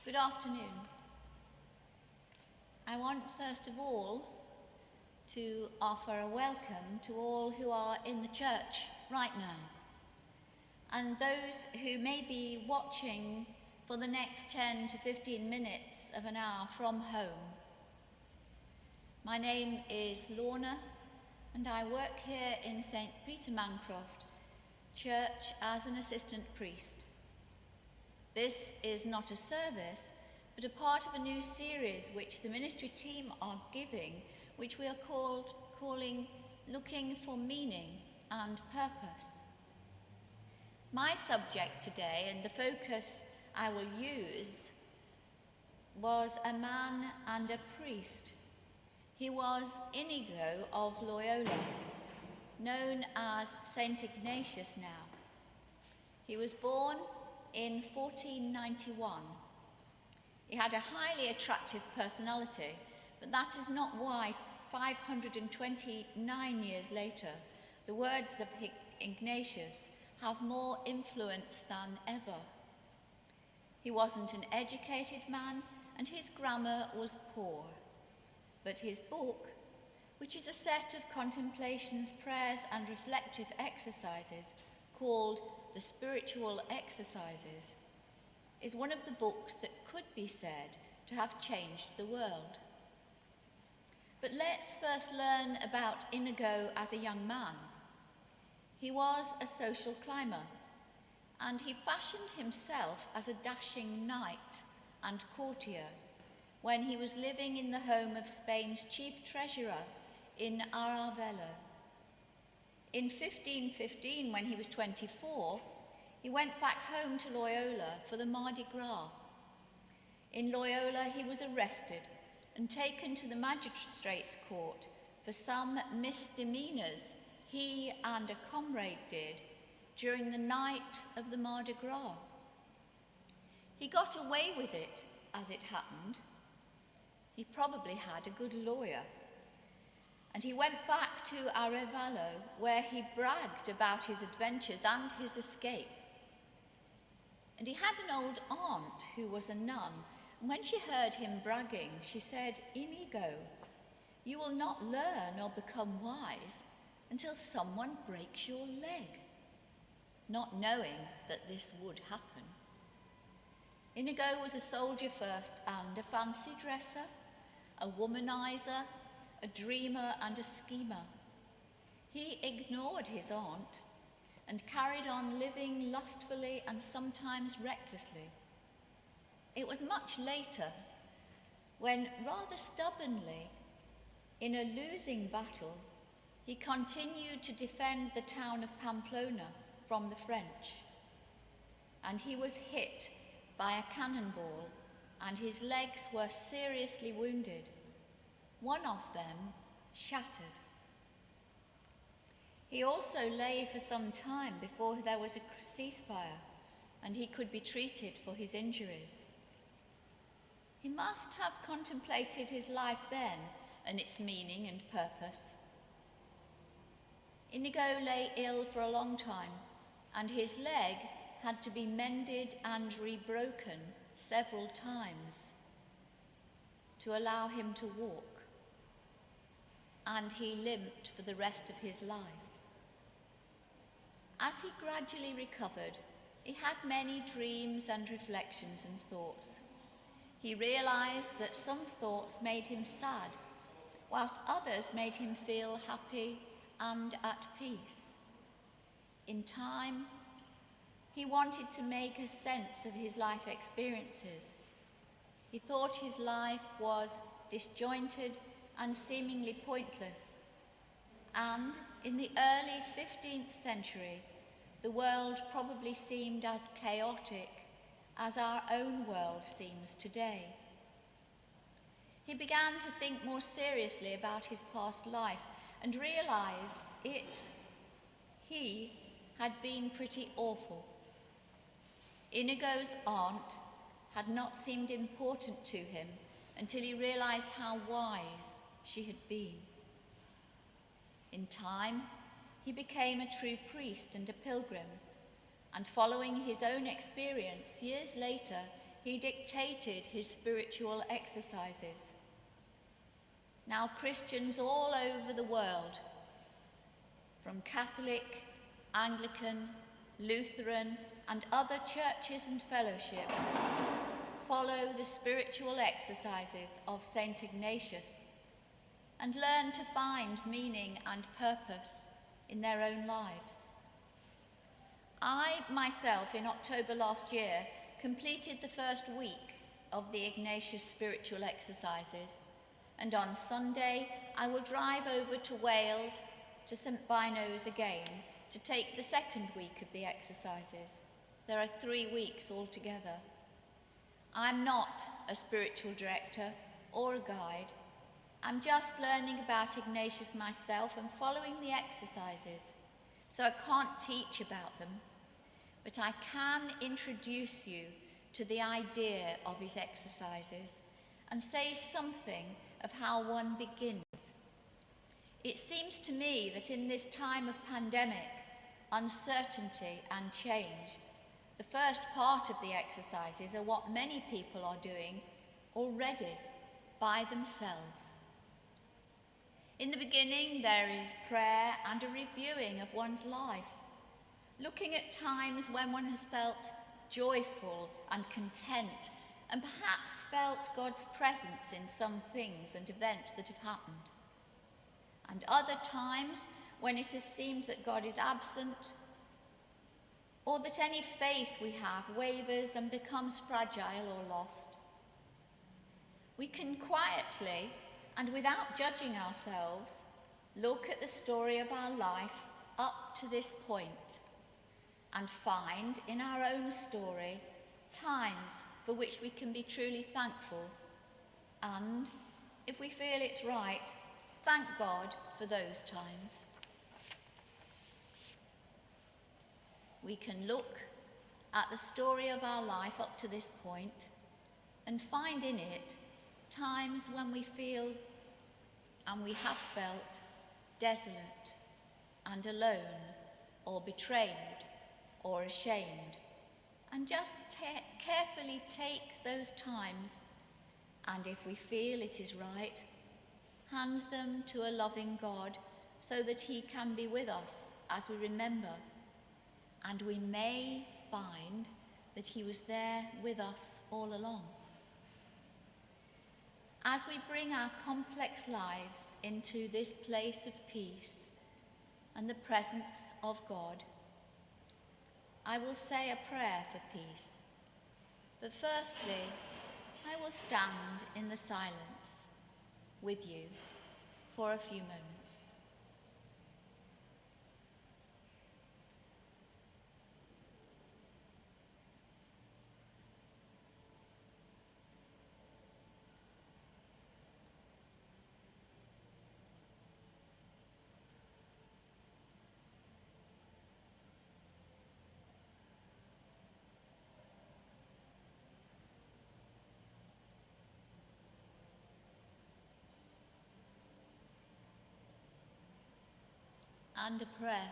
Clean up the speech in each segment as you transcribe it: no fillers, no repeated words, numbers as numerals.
Good afternoon. I want first of all to offer a welcome to all who are in the church right now and those who may be watching for the next 10 to 15 minutes of an hour from home. My name is Lorna and I work here in St. Peter Mancroft Church as an assistant priest. This is not a service, but a part of a new series which the ministry team are giving, which we are calling Looking for Meaning and Purpose. My subject today, and the focus I will use, was a man and a priest. He was Inigo of Loyola, known as St. Ignatius now. He was born in 1491. He had a highly attractive personality, but that is not why 529 years later, the words of Ignatius have more influence than ever. He wasn't an educated man, and his grammar was poor. But his book, which is a set of contemplations, prayers, and reflective exercises called The Spiritual Exercises, is one of the books that could be said to have changed the world. But let's first learn about Inigo as a young man. He was a social climber, and he fashioned himself as a dashing knight and courtier when he was living in the home of Spain's chief treasurer in Aravella. In 1515, when he was 24, he went back home to Loyola for the Mardi Gras. In Loyola, he was arrested and taken to the magistrate's court for some misdemeanors he and a comrade did during the night of the Mardi Gras. He got away with it, as it happened. He probably had a good lawyer. And he went back to Arevalo, where he bragged about his adventures and his escape. And he had an old aunt who was a nun, and when she heard him bragging, she said, "Inigo, you will not learn or become wise until someone breaks your leg," not knowing that this would happen. Inigo was a soldier first and a fancy dresser, a womanizer, a dreamer and a schemer. He ignored his aunt and carried on living lustfully and sometimes recklessly. It was much later when, rather stubbornly, in a losing battle, he continued to defend the town of Pamplona from the French. And he was hit by a cannonball and his legs were seriously wounded. One of them shattered. He also lay for some time before there was a ceasefire and he could be treated for his injuries. He must have contemplated his life then and its meaning and purpose. Inigo lay ill for a long time, and his leg had to be mended and rebroken several times to allow him to walk. And he limped for the rest of his life. As he gradually recovered, he had many dreams and reflections and thoughts. He realized that some thoughts made him sad, whilst others made him feel happy and at peace. In time, he wanted to make a sense of his life experiences. He thought his life was disjointed and seemingly pointless. And in the early 15th century, the world probably seemed as chaotic as our own world seems today. He began to think more seriously about his past life and realized he had been pretty awful. Inigo's aunt had not seemed important to him until he realized how wise she had been. In time, he became a true priest and a pilgrim, and following his own experience, years later, he dictated his spiritual exercises. Now Christians all over the world, from Catholic, Anglican, Lutheran, and other churches and fellowships, follow the spiritual exercises of St. Ignatius and learn to find meaning and purpose in their own lives. I myself, in October last year, completed the first week of the Ignatius spiritual exercises, and on Sunday I will drive over to Wales to St. Bino's again to take the second week of the exercises. There are 3 weeks altogether. I'm not a spiritual director or a guide. I'm just learning about Ignatius myself and following the exercises, so I can't teach about them, but I can introduce you to the idea of his exercises and say something of how one begins. It seems to me that in this time of pandemic, uncertainty and change, the first part of the exercises are what many people are doing already by themselves. In the beginning, there is prayer and a reviewing of one's life, looking at times when one has felt joyful and content and perhaps felt God's presence in some things and events that have happened, and other times when it has seemed that God is absent, or that any faith we have wavers and becomes fragile or lost. We can quietly and without judging ourselves look at the story of our life up to this point and find in our own story times for which we can be truly thankful, and, if we feel it's right, thank God for those times. We can look at the story of our life up to this point and find in it times when we feel, and we have felt, desolate and alone, or betrayed or ashamed, and just carefully take those times, and if we feel it is right, hand them to a loving God so that he can be with us as we remember, and we may find that he was there with us all along. As we bring our complex lives into this place of peace and the presence of God, I will say a prayer for peace, but firstly, I will stand in the silence with you for a few moments. And a prayer.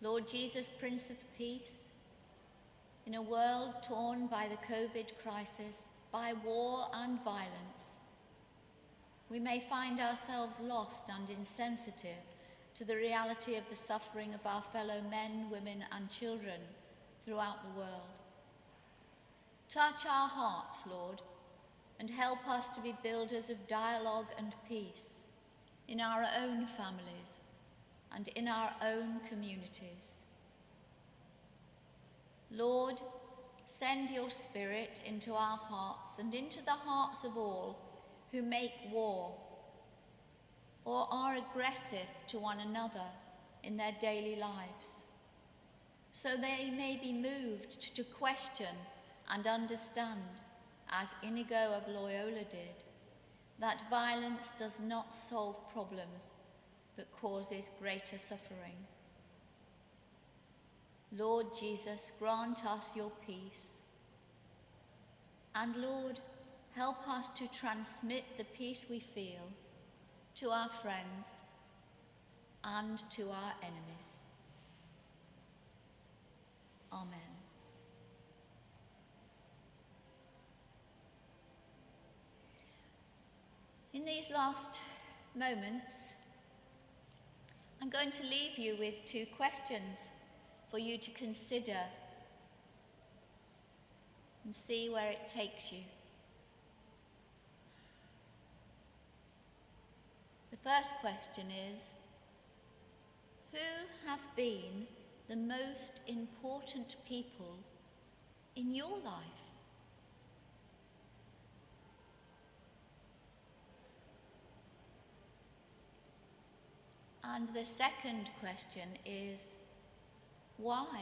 Lord Jesus, Prince of Peace, in a world torn by the COVID crisis, by war and violence, we may find ourselves lost and insensitive to the reality of the suffering of our fellow men, women, and children throughout the world. Touch our hearts, Lord, and help us to be builders of dialogue and peace in our own families and in our own communities. Lord, send your Spirit into our hearts and into the hearts of all who make war or are aggressive to one another in their daily lives, so they may be moved to question and understand, as Inigo of Loyola did, that violence does not solve problems, but causes greater suffering. Lord Jesus, grant us your peace. And Lord, help us to transmit the peace we feel to our friends and to our enemies. Amen. these last moments, I'm going to leave you with 2 questions for you to consider and see where it takes you. The first question is, who have been the most important people in your life? And the second question is, why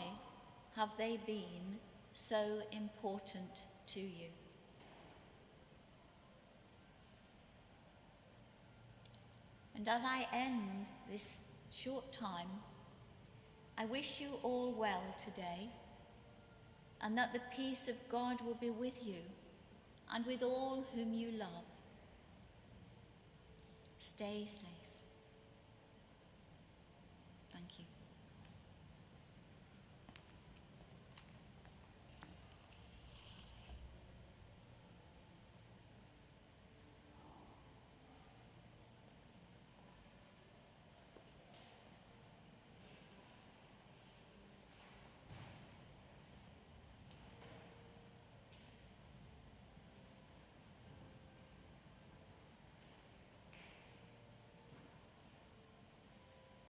have they been so important to you? And as I end this short time, I wish you all well today, and that the peace of God will be with you and with all whom you love. Stay safe.